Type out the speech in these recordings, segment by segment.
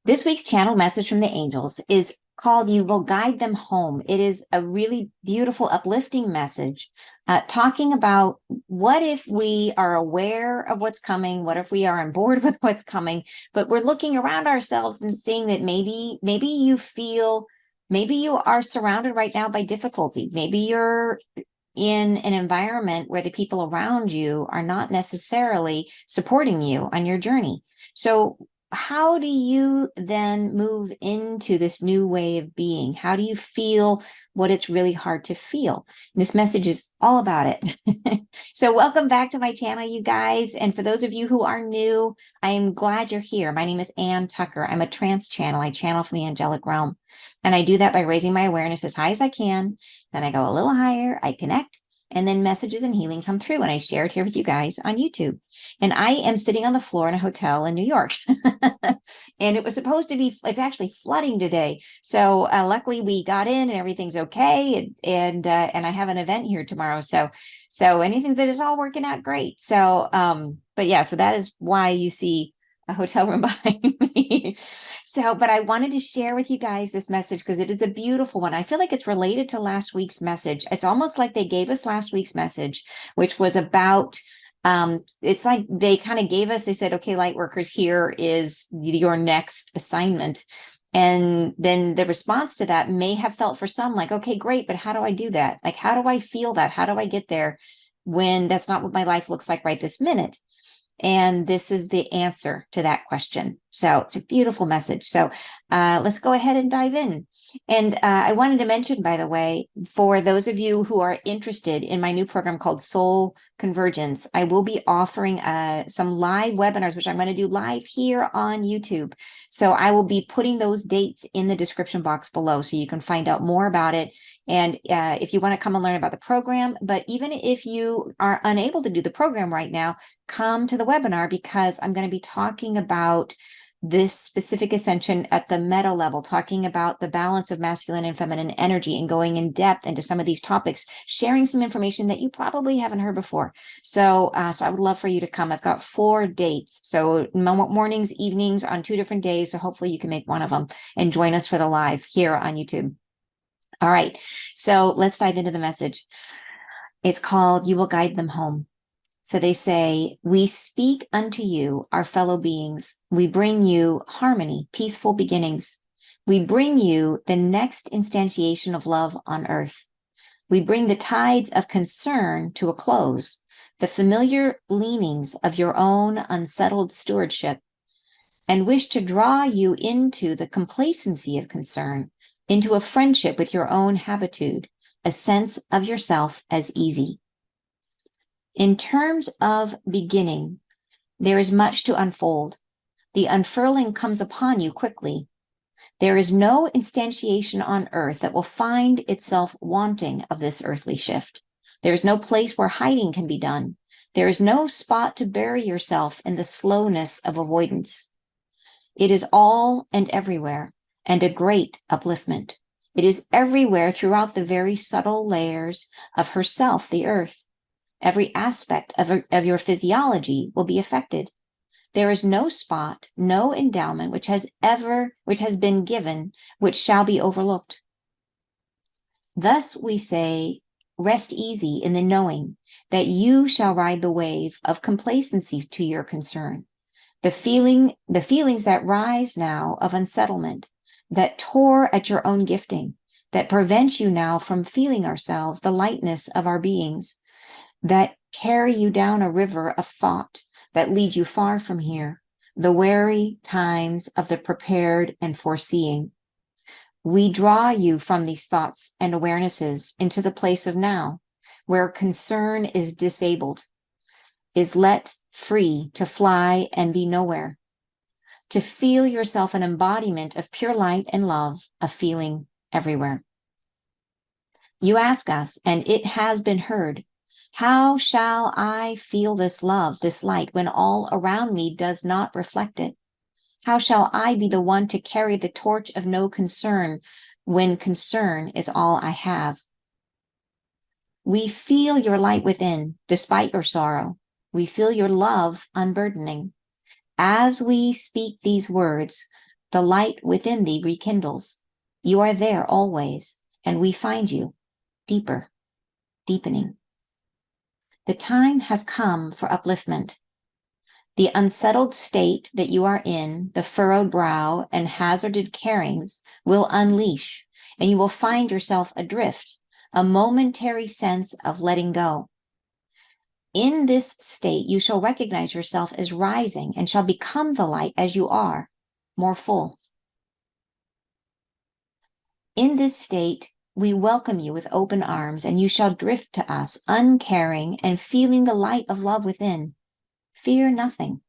This week's channel message from the angels is called You Will Guide Them Home. It is a really beautiful, uplifting message talking about what if we are aware of what's coming? What if we are on board with what's coming? But we're looking around ourselves and seeing that maybe you feel, maybe you are surrounded right now by difficulty. Maybe you're in an environment where the people around you are not necessarily supporting you on your journey. So how do you then move into this new way of being? How do you feel what it's really hard to feel? This message is all about it. So welcome back to my channel, you guys. And for those of you who are new, I am glad you're here. My name is Ann Tucker. I'm a trance channel. I channel from the angelic realm. And I do that by raising my awareness as high as I can. Then I go a little higher, I connect, and then messages and healing come through. And I share it here with you guys on YouTube. And I am sitting on the floor in a hotel in New York. And it was supposed to be, it's actually flooding today. So luckily we got in and everything's okay. And I have an event here tomorrow. So anything that is all working out great. So, but yeah, so that is why you see a hotel room behind me. So, but I wanted to share with you guys this message because it is a beautiful one. I feel like it's related to last week's message. It's almost like they gave us last week's message, which was about, it's like they kind of gave us, they said, okay, light workers, here is your next assignment. And then the response to that may have felt for some like, okay, great, but how do I do that? Like, how do I feel that? How do I get there when that's not what my life looks like right this minute? And this is the answer to that question. So it's a beautiful message. So let's go ahead and dive in. And I wanted to mention, by the way, for those of you who are interested in my new program called Soul Convergence, I will be offering some live webinars, which I'm going to do live here on YouTube. So I will be putting those dates in the description box below so you can find out more about it. And if you want to come and learn about the program, but even if you are unable to do the program right now, come to the webinar because I'm going to be talking about this specific ascension at the meta level, talking about the balance of masculine and feminine energy and going in depth into some of these topics, sharing some information that you probably haven't heard before. So I would love for you to come. I've got 4 dates. So mornings, evenings on 2 different days. So hopefully you can make one of them and join us for the live here on YouTube. All right. So let's dive into the message. It's called You Will Guide Them Home. So they say, we speak unto you, our fellow beings. We bring you harmony, peaceful beginnings. We bring you the next instantiation of love on earth. We bring the tides of concern to a close, the familiar leanings of your own unsettled stewardship, and wish to draw you into the complacency of concern, into a friendship with your own habitude, a sense of yourself as easy. In terms of beginning, there is much to unfold. The unfurling comes upon you quickly. There is no instantiation on earth that will find itself wanting of this earthly shift. There is no place where hiding can be done. There is no spot to bury yourself in the slowness of avoidance. It is all and everywhere, and a great upliftment. It is everywhere throughout the very subtle layers of herself, the earth. Every aspect of your physiology will be affected. There is no spot, no endowment which has been given, which shall be overlooked. Thus we say, rest easy in the knowing that you shall ride the wave of complacency to your concern. The feelings that rise now of unsettlement, that tore at your own gifting, that prevent you now from feeling ourselves, the lightness of our beings, that carry you down a river of thought that leads you far from here, the wary times of the prepared and foreseeing. We draw you from these thoughts and awarenesses into the place of now, where concern is disabled, is let free to fly and be nowhere, to feel yourself an embodiment of pure light and love, a feeling everywhere. You ask us, and it has been heard, how shall I feel this love, this light, when all around me does not reflect it? How shall I be the one to carry the torch of no concern when concern is all I have? We feel your light within, despite your sorrow. We feel your love unburdening. As we speak these words, The light within thee rekindles. You are there always, and we find you deeper, deepening. The time has come for upliftment. The unsettled state that you are in, the furrowed brow and hazarded carings will unleash, and you will find yourself adrift, a momentary sense of letting go. In this state, you shall recognize yourself as rising and shall become the light as you are, more full. In this state, we welcome you with open arms, and you shall drift to us, uncaring and feeling the light of love within. Fear nothing.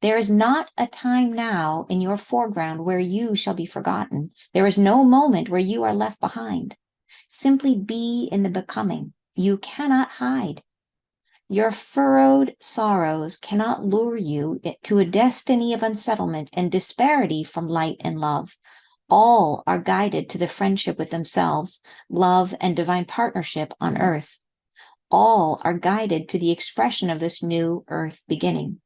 There is not a time now in your foreground where you shall be forgotten. There is no moment where you are left behind. Simply be in the becoming. You cannot hide. Your furrowed sorrows cannot lure you to a destiny of unsettlement and disparity from light and love. All are guided to the friendship with themselves, love, and divine partnership on earth. All are guided to the expression of this new earth beginning.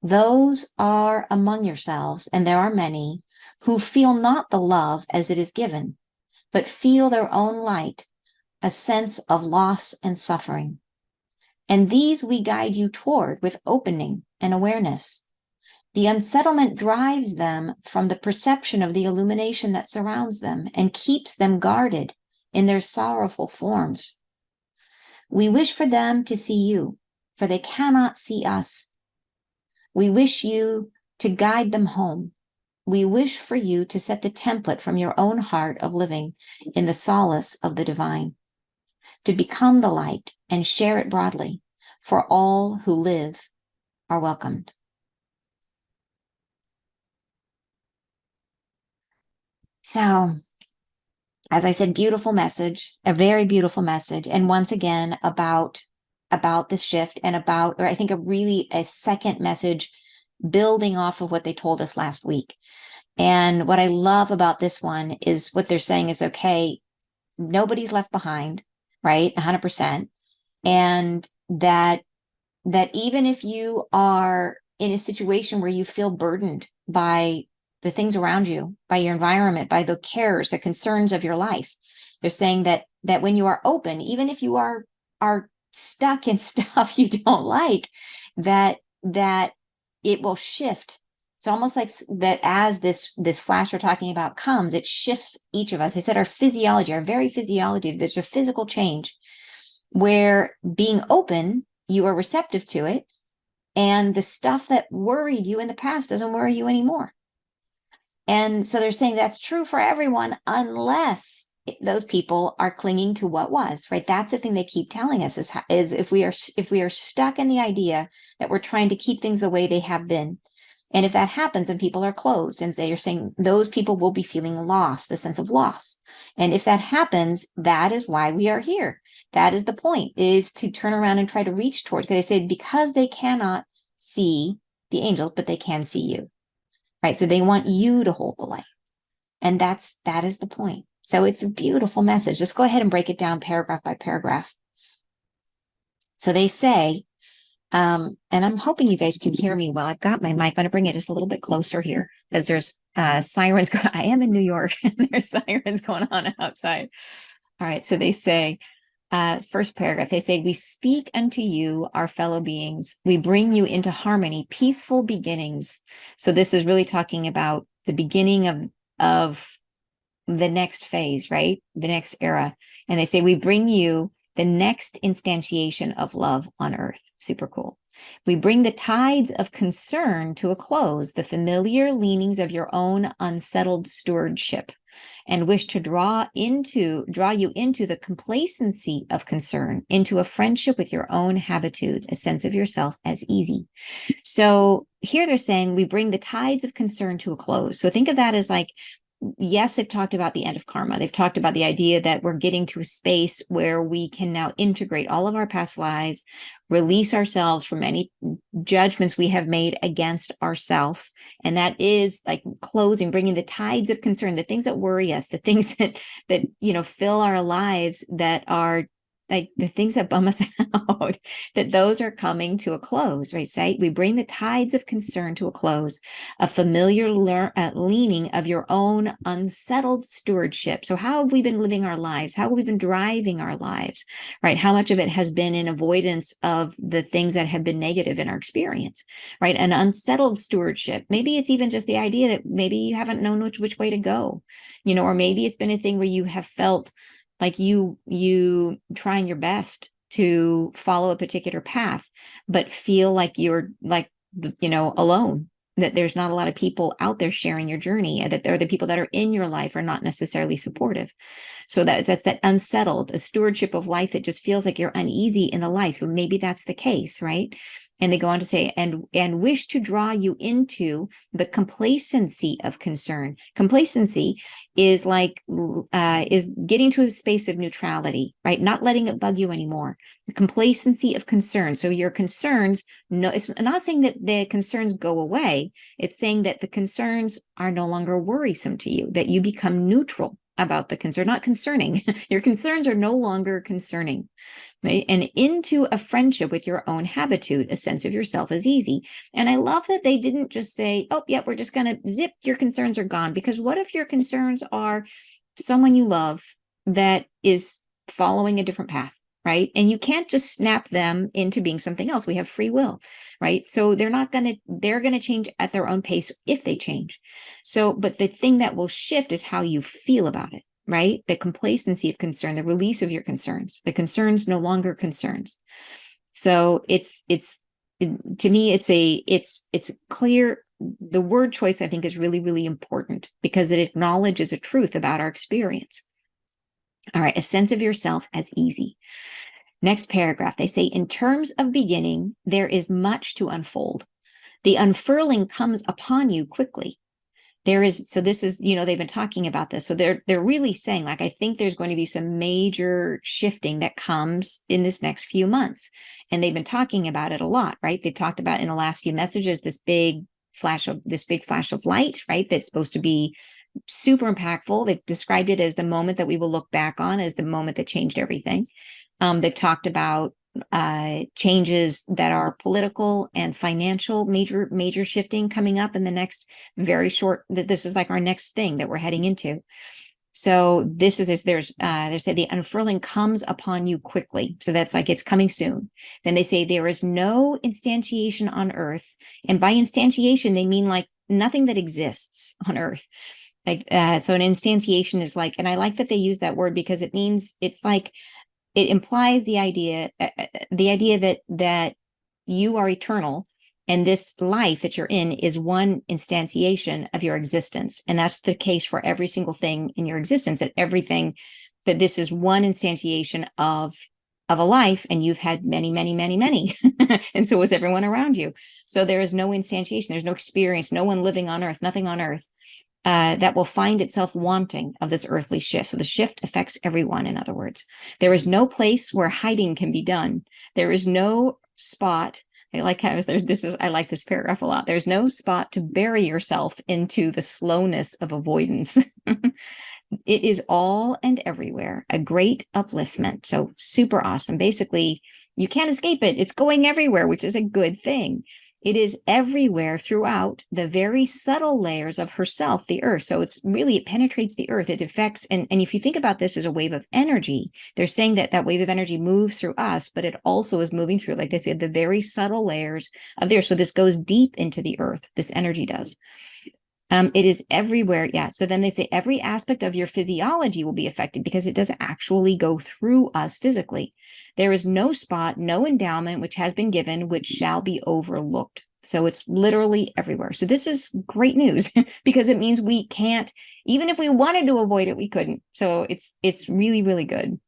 Those are among yourselves, and there are many, who feel not the love as it is given, but feel their own light, a sense of loss and suffering. And these we guide you toward with opening and awareness. The unsettlement drives them from the perception of the illumination that surrounds them and keeps them guarded in their sorrowful forms. We wish for them to see you, for they cannot see us. We wish you to guide them home. We wish for you to set the template from your own heart of living in the solace of the divine, to become the light and share it broadly, for all who live are welcomed. So, as I said, beautiful message, a very beautiful message. And once again, about this shift and about, or I think a second message building off of what they told us last week. And what I love about this one is what they're saying is, okay, nobody's left behind, right? 100%. And that even if you are in a situation where you feel burdened by the things around you, by your environment, by the cares, the concerns of your life, they're saying that when you are open, even if you are stuck in stuff you don't like, that it will shift. It's almost like that as this flash we're talking about comes, it shifts each of us. I said our physiology, our very physiology, there's a physical change where being open, you are receptive to it, and the stuff that worried you in the past doesn't worry you anymore. And so they're saying that's true for everyone, unless those people are clinging to what was, right? That's the thing they keep telling us is if we are stuck in the idea that we're trying to keep things the way they have been. And if that happens and people are closed, and they are saying those people will be feeling lost, the sense of loss. And if that happens, that is why we are here. That is the point, is to turn around and try to reach towards, because they said, because they cannot see the angels, but they can see you, right? So they want you to hold the light. And that is the point. So it's a beautiful message. Just go ahead and break it down paragraph by paragraph. So they say, and I'm hoping you guys can hear me well. I've got my mic. I'm going to bring it just a little bit closer here because there's sirens. I am in New York and there's sirens going on outside. All right. So they say, first paragraph, they say, we speak unto you, our fellow beings. We bring you into harmony, peaceful beginnings. So this is really talking about the beginning of the next phase, right? The next era. And they say, we bring you the next instantiation of love on earth. Super cool. We bring the tides of concern to a close, the familiar leanings of your own unsettled stewardship, and wish to draw you into the complacency of concern, into a friendship with your own habitude, a sense of yourself as easy. So here they're saying we bring the tides of concern to a close. So think of that as like, yes, they've talked about the end of karma. They've talked about the idea that we're getting to a space where we can now integrate all of our past lives, release ourselves from any judgments we have made against ourselves. And that is like closing, bringing the tides of concern, the things that worry us, the things that fill our lives that are like the things that bum us out, that those are coming to a close, right? Say we bring the tides of concern to a close, a familiar leaning of your own unsettled stewardship. So how have we been living our lives? How have we been driving our lives, right? How much of it has been in avoidance of the things that have been negative in our experience, right? An unsettled stewardship. Maybe it's even just the idea that maybe you haven't known which way to go, or maybe it's been a thing where you have felt like you trying your best to follow a particular path, but feel like you're like, alone, that there's not a lot of people out there sharing your journey, and that the people that are in your life are not necessarily supportive. So that's that unsettled, a stewardship of life that just feels like you're uneasy in the life. So maybe that's the case, right? And they go on to say, and wish to draw you into the complacency of concern. Complacency is like is getting to a space of neutrality, right? Not letting it bug you anymore. The complacency of concern. So your concerns, no, it's not saying that the concerns go away. It's saying that the concerns are no longer worrisome to you, that you become neutral about the concern, not concerning. Your concerns are no longer concerning, right? And into a friendship with your own habitude, a sense of yourself as easy. And I love that they didn't just say, oh, yeah, we're just going to zip, your concerns are gone. Because what if your concerns are someone you love that is following a different path, right? And you can't just snap them into being something else. We have free will, right? So they're going to change at their own pace if they change. So, but the thing that will shift is how you feel about it, right? The complacency of concern, the release of your concerns, the concerns no longer concerns. So to me, it's clear. The word choice, I think, is really, really important because it acknowledges a truth about our experience. All right, a sense of yourself as easy. Next paragraph, they say, in terms of beginning, there is much to unfold. The unfurling comes upon you quickly. So this is, they've been talking about this. So they're really saying, like, I think there's going to be some major shifting that comes in this next few months. And they've been talking about it a lot, right? They've talked about in the last few messages, this big flash of light, right? That's supposed to be super impactful. They've described it as the moment that we will look back on as the moment that changed everything. They've talked about changes that are political and financial, major shifting coming up in the next very short, that this is like our next thing that we're heading into. So they said the unfurling comes upon you quickly. So that's like, it's coming soon. Then they say there is no instantiation on earth. And by instantiation, they mean like nothing that exists on earth. Like, so an instantiation is like, and I like that they use that word because it means, it's like, it implies the idea that you are eternal, and this life that you're in is one instantiation of your existence. And that's the case for every single thing in your existence, that this is one instantiation of a life, and you've had many, many, many, many. And so is everyone around you. So there is no instantiation, there's no experience, no one living on earth, nothing on earth that will find itself wanting of this earthly shift. So the shift affects everyone, in other words. There is no place where hiding can be done. There is no spot. I like this paragraph a lot. There's no spot to bury yourself into the slowness of avoidance. It is all and everywhere, a great upliftment. So super awesome. Basically, you can't escape it. It's going everywhere, which is a good thing. It is everywhere throughout the very subtle layers of herself, the earth. So it penetrates the earth. It affects, and if you think about this as a wave of energy, they're saying that wave of energy moves through us, but it also is moving through, like they said, the very subtle layers of the earth. So this goes deep into the earth. This energy does. It is everywhere. Yeah. So then they say every aspect of your physiology will be affected because it does actually go through us physically. There is no spot, no endowment which has been given, which shall be overlooked. So it's literally everywhere. So this is great news because it means we can't, even if we wanted to avoid it, we couldn't. So it's really, really good.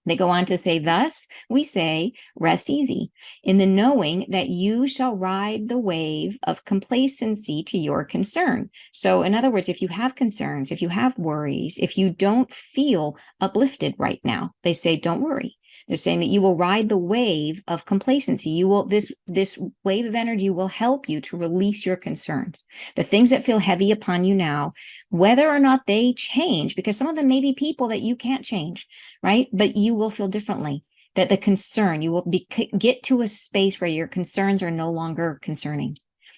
They go on to say, thus we say, rest easy in the knowing that you shall ride the wave of complacency to your concern. So in other words, if you have concerns, if you have worries, if you don't feel uplifted right now, they say, don't worry. They're saying that you will ride the wave of complacency. You will, this wave of energy will help you to release your concerns. The things that feel heavy upon you now, whether or not they change, because some of them may be people that you can't change, right? But you will feel differently. That the concern, you will get to a space where your concerns are no longer concerning.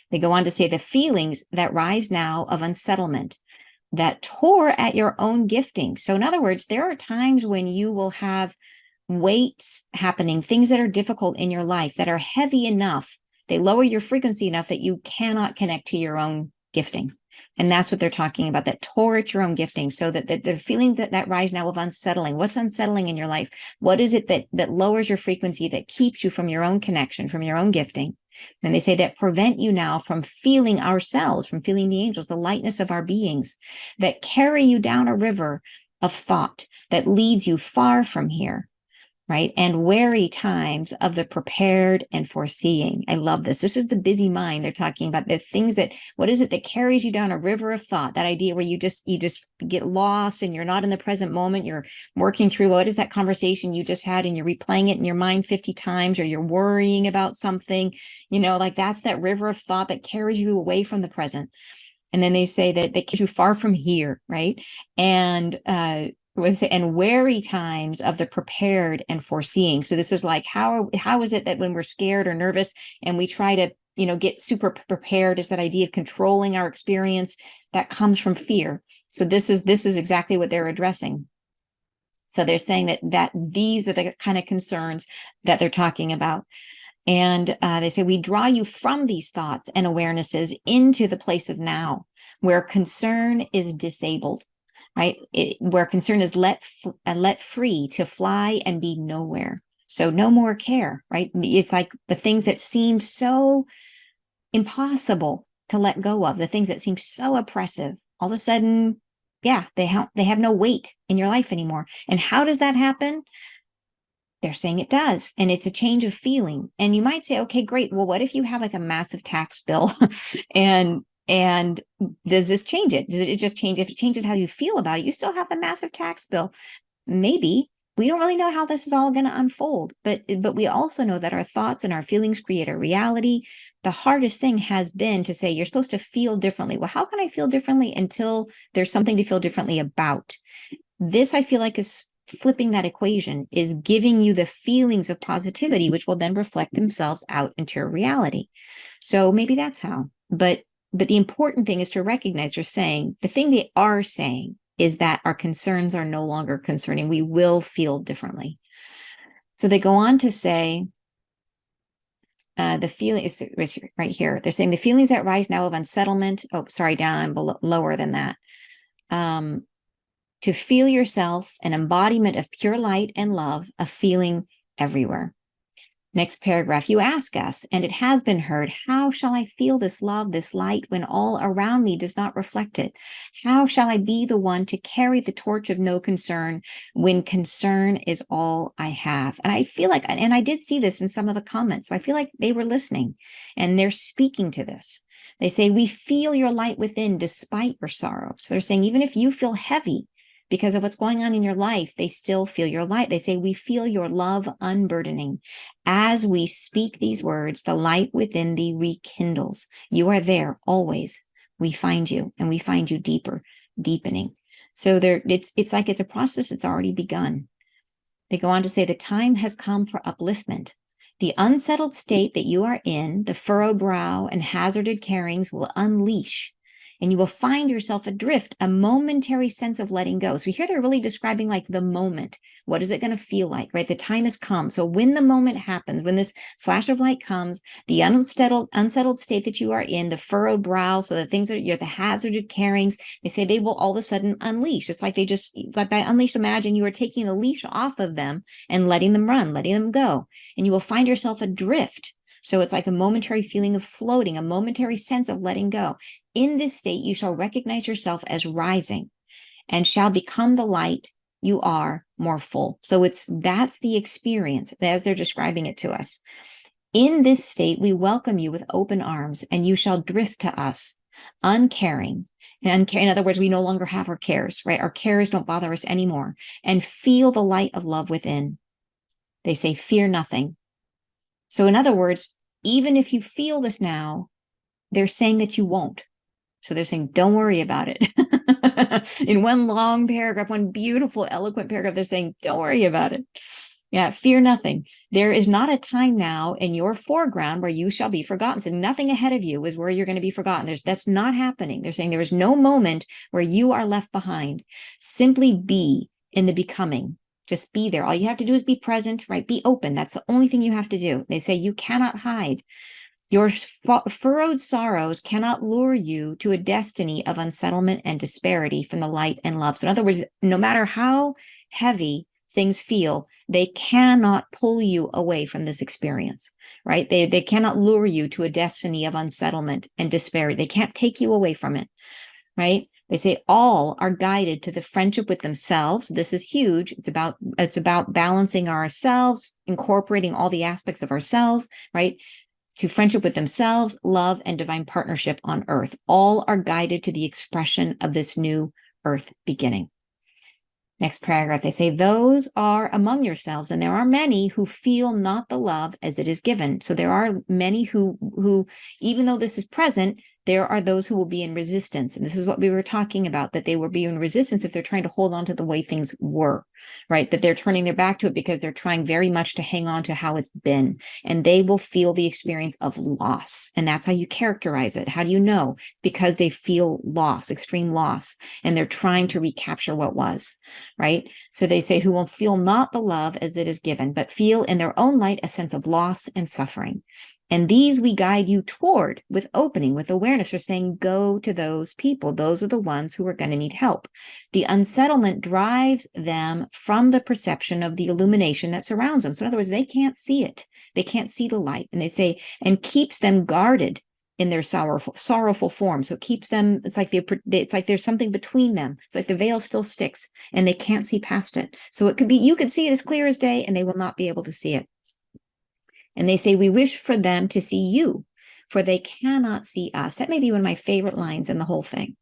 They go on to say the feelings that rise now of unsettlement, that tore at your own gifting. So in other words, there are times when you will have weights happening, things that are difficult in your life that are heavy enough, they lower your frequency enough that you cannot connect to your own gifting. And that's what they're talking about, that tore at your own gifting. So that the feeling that rise now of unsettling, what's unsettling in your life? What is it that lowers your frequency, that keeps you from your own connection, from your own gifting? And they say that prevent you now from feeling ourselves, from feeling the angels, the lightness of our beings, that carry you down a river of thought that leads you far from here, right? And wary times of the prepared and foreseeing. I love this. This is the busy mind. They're talking about the things that, what is it that carries you down a river of thought? That idea where you just get lost and you're not in the present moment. You're working through, what is that conversation you just had, and you're replaying it in your mind 50 times, or you're worrying about something, like that's that river of thought that carries you away from the present. And then they say that keeps you far from here, right? And, and wary times of the prepared and foreseeing. So this is like, how is it that when we're scared or nervous and we try to, get super prepared, is that idea of controlling our experience that comes from fear. So this is exactly what they're addressing. So they're saying that these are the kind of concerns that they're talking about. And they say, we draw you from these thoughts and awarenesses into the place of now, where concern is disabled, right? Where concern is let free to fly and be nowhere. So no more care, right? It's like the things that seemed so impossible to let go of, the things that seem so oppressive, all of a sudden, yeah, they have no weight in your life anymore. And how does that happen? They're saying it does. And it's a change of feeling. And you might say, okay, great. Well, what if you have like a massive tax bill and does this change it? Does it just change? If it changes how you feel about it, you still have the massive tax bill. Maybe. We don't really know how this is all going to unfold, but we also know that our thoughts and our feelings create a reality. The hardest thing has been to say, you're supposed to feel differently. Well, how can I feel differently until there's something to feel differently about? This, I feel like, is flipping that equation, is giving you the feelings of positivity, which will then reflect themselves out into your reality. So maybe that's how. But the important thing is to recognize they're saying, the thing they are saying is that our concerns are no longer concerning. We will feel differently. So they go on to say, the feeling is right here. They're saying the feelings that rise now of unsettlement. Oh, sorry, down below, lower than that. To feel yourself an embodiment of pure light and love, a feeling everywhere. Next paragraph, you ask us, and it has been heard, how shall I feel this love, this light, when all around me does not reflect it? How shall I be the one to carry the torch of no concern when concern is all I have? And I feel like, and I did see this in some of the comments, so I feel like they were listening and they're speaking to this. They say, we feel your light within despite your sorrow. So they're saying, even if you feel heavy because of what's going on in your life, they still feel your light. They say, we feel your love unburdening. As we speak these words, the light within thee rekindles. You are there always. We find you, and we find you deeper, deepening. So it's like it's a process that's already begun. They go on to say, the time has come for upliftment. The unsettled state that you are in, the furrowed brow and hazarded carryings will unleash, and you will find yourself adrift, a momentary sense of letting go. So here they're really describing like the moment. What is it going to feel like, right? The time has come. So when the moment happens, when this flash of light comes, the unsettled state that you are in, the furrowed brow, so the things that you're, the hazarded carryings, they say they will all of a sudden unleash. It's like they just, like by unleash, imagine you are taking the leash off of them and letting them run, letting them go. And you will find yourself adrift. So it's like a momentary feeling of floating, a momentary sense of letting go. In this state, you shall recognize yourself as rising and shall become the light you are more full. So that's the experience as they're describing it to us. In this state, we welcome you with open arms, and you shall drift to us, uncaring. And in other words, we no longer have our cares, right? Our cares don't bother us anymore, and feel the light of love within. They say, fear nothing. So in other words, even if you feel this now, they're saying that you won't. So they're saying, don't worry about it. In one long paragraph, one beautiful, eloquent paragraph, they're saying, don't worry about it. Yeah, fear nothing. There is not a time now in your foreground where you shall be forgotten. So nothing ahead of you is where you're going to be forgotten. That's not happening. They're saying there is no moment where you are left behind. Simply be in the becoming. Just be there. All you have to do is be present, right? Be open. That's the only thing you have to do. They say you cannot hide. Your furrowed sorrows cannot lure you to a destiny of unsettlement and disparity from the light and love. So in other words, no matter how heavy things feel, they cannot pull you away from this experience, right? They cannot lure you to a destiny of unsettlement and disparity. They can't take you away from it, right? They say all are guided to the friendship with themselves. This is huge. It's about balancing ourselves, incorporating all the aspects of ourselves, right? To friendship with themselves, love, and divine partnership on earth. All are guided to the expression of this new earth beginning. Next paragraph, they say, those are among yourselves, and there are many who feel not the love as it is given. So there are many who, even though this is present, there are those who will be in resistance. And this is what we were talking about, that they will be in resistance if they're trying to hold on to the way things were, right? That they're turning their back to it because they're trying very much to hang on to how it's been. And they will feel the experience of loss. And that's how you characterize it. How do you know? Because they feel loss, extreme loss, and they're trying to recapture what was, right? So they say, who will feel not the love as it is given, but feel in their own light a sense of loss and suffering. And these we guide you toward with opening, with awareness. We're saying, go to those people. Those are the ones who are going to need help. The unsettlement drives them from the perception of the illumination that surrounds them. So in other words, they can't see it. They can't see the light. And they say, and keeps them guarded in their sorrowful form. So it keeps them, it's like there's something between them. It's like the veil still sticks and they can't see past it. So it could be, you could see it as clear as day and they will not be able to see it. And they say, we wish for them to see you, for they cannot see us. That may be one of my favorite lines in the whole thing.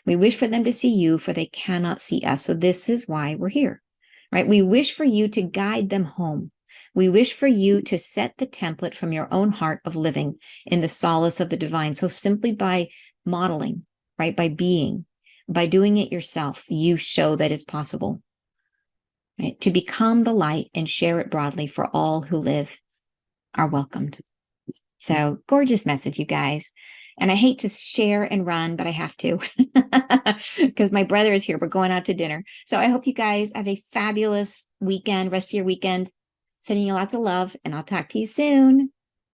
We wish for them to see you, for they cannot see us. So this is why we're here, right? We wish for you to guide them home. We wish for you to set the template from your own heart of living in the solace of the divine. So simply by modeling, right? By being, by doing it yourself, you show that it's possible, right? To become the light and share it broadly for all who live are welcomed. So gorgeous message, you guys. And I hate to share and run, but I have to because my brother is here. We're going out to dinner. So I hope you guys have a fabulous weekend, rest of your weekend. Sending you lots of love, and I'll talk to you soon.